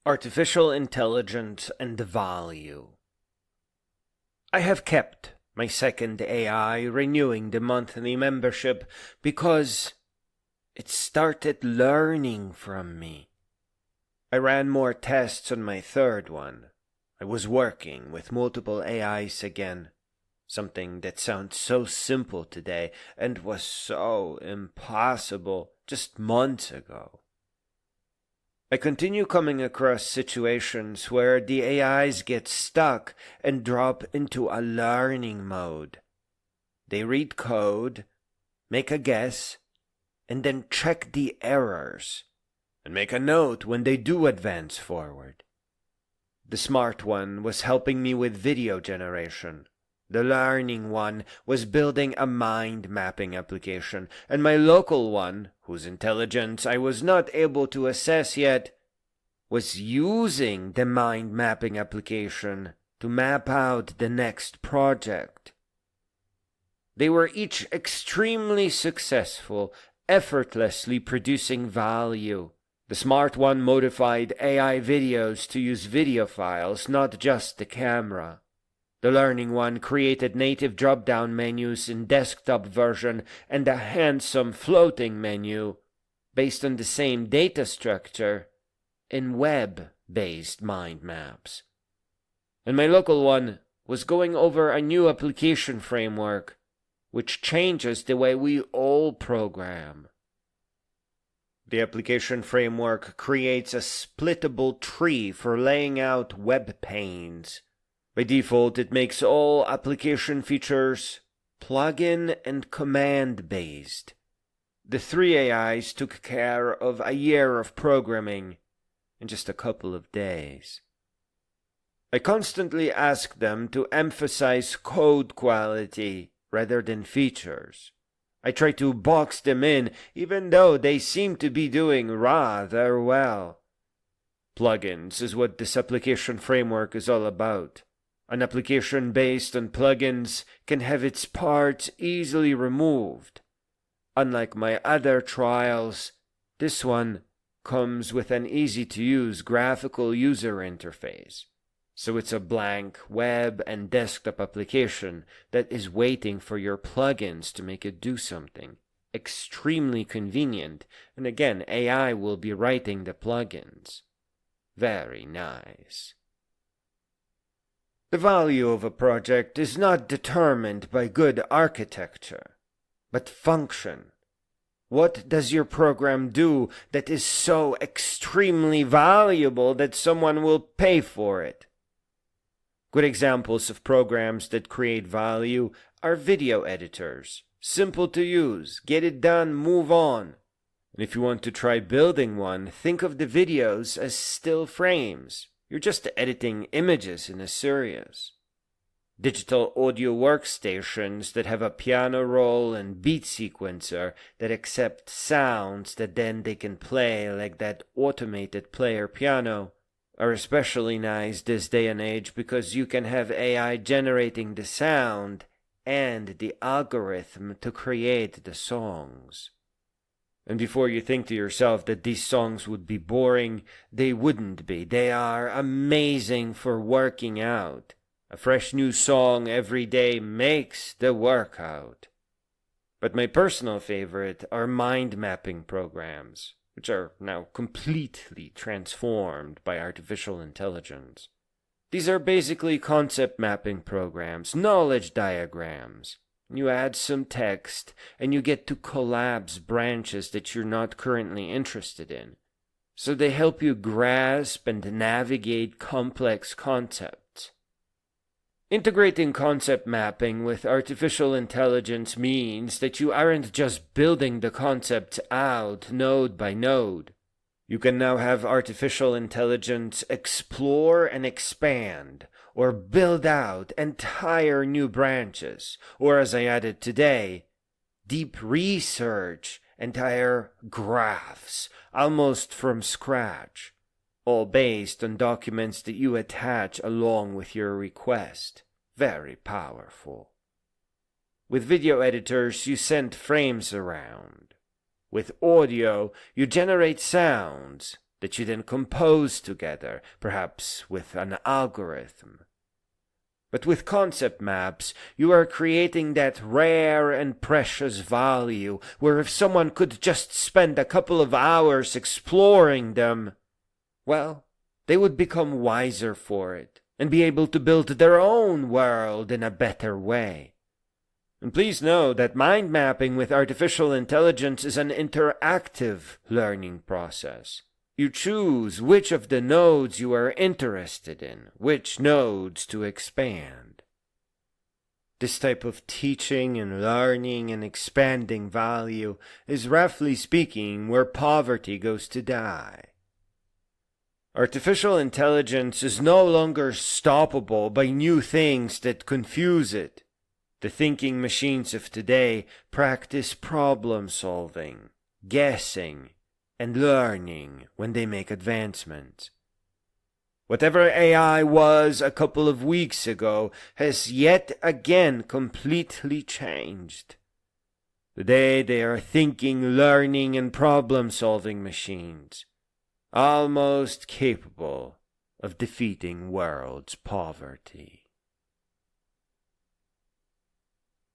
Artificial intelligence and value. I have kept my second AI renewing the monthly membership because it started learning from me. I ran more tests on my third one. I was working with multiple AIs again, something that sounds so simple today and was so impossible just months ago. I continue coming across situations where the AIs get stuck and drop into a learning mode. They read code, make a guess, and then check the errors, and make a note when they do advance forward. The smart one was helping me with video generation. The learning one was building a mind mapping application, and my local one, whose intelligence I was not able to assess yet, was using the mind mapping application to map out the next project. They were each extremely successful, effortlessly producing value. The smart one modified AI videos to use video files, not just the camera. The learning one created native drop-down menus in desktop version and a handsome floating menu based on the same data structure in web-based mind maps. And my local one was going over a new application framework which changes the way we all program. The application framework creates a splittable tree for laying out web panes. By default, it makes all application features plugin and command-based. The three AIs took care of a year of programming in just a couple of days. I constantly ask them to emphasize code quality rather than features. I try to box them in, even though they seem to be doing rather well. Plugins is what this application framework is all about. An application based on plugins can have its parts easily removed. Unlike my other trials, this one comes with an easy-to-use graphical user interface. So it's a blank web and desktop application that is waiting for your plugins to make it do something. Extremely convenient, and again, AI will be writing the plugins. Very nice. The value of a project is not determined by good architecture, but function. What does your program do that is so extremely valuable that someone will pay for it? Good examples of programs that create value are video editors. Simple to use, get it done, move on. And if you want to try building one, think of the videos as still frames. You're just editing images in a series. Digital audio workstations that have a piano roll and beat sequencer that accept sounds that then they can play like that automated player piano are especially nice this day and age because you can have AI generating the sound and the algorithm to create the songs. And before you think to yourself that these songs would be boring, they wouldn't be. They are amazing for working out. A fresh new song every day makes the workout. But my personal favorite are mind mapping programs, which are now completely transformed by artificial intelligence. These are basically concept mapping programs, knowledge diagrams. You add some text, and you get to collapse branches that you're not currently interested in. So they help you grasp and navigate complex concepts. Integrating concept mapping with artificial intelligence means that you aren't just building the concepts out node by node. You can now have artificial intelligence explore and expand, or build out entire new branches, or as I added today, deep research entire graphs, almost from scratch, all based on documents that you attach along with your request. Very powerful. With video editors, you send frames around. With audio, you generate sounds that you then compose together, perhaps with an algorithm. But with concept maps, you are creating that rare and precious value where if someone could just spend a couple of hours exploring them, well, they would become wiser for it and be able to build their own world in a better way. And please know that mind mapping with artificial intelligence is an interactive learning process. You choose which of the nodes you are interested in, which nodes to expand. This type of teaching and learning and expanding value is, roughly speaking, where poverty goes to die. Artificial intelligence is no longer stoppable by new things that confuse it. The thinking machines of today practice problem solving, guessing, and learning when they make advancements. Whatever AI was a couple of weeks ago has yet again completely changed. Today they are thinking, learning, and problem-solving machines, almost capable of defeating world's poverty.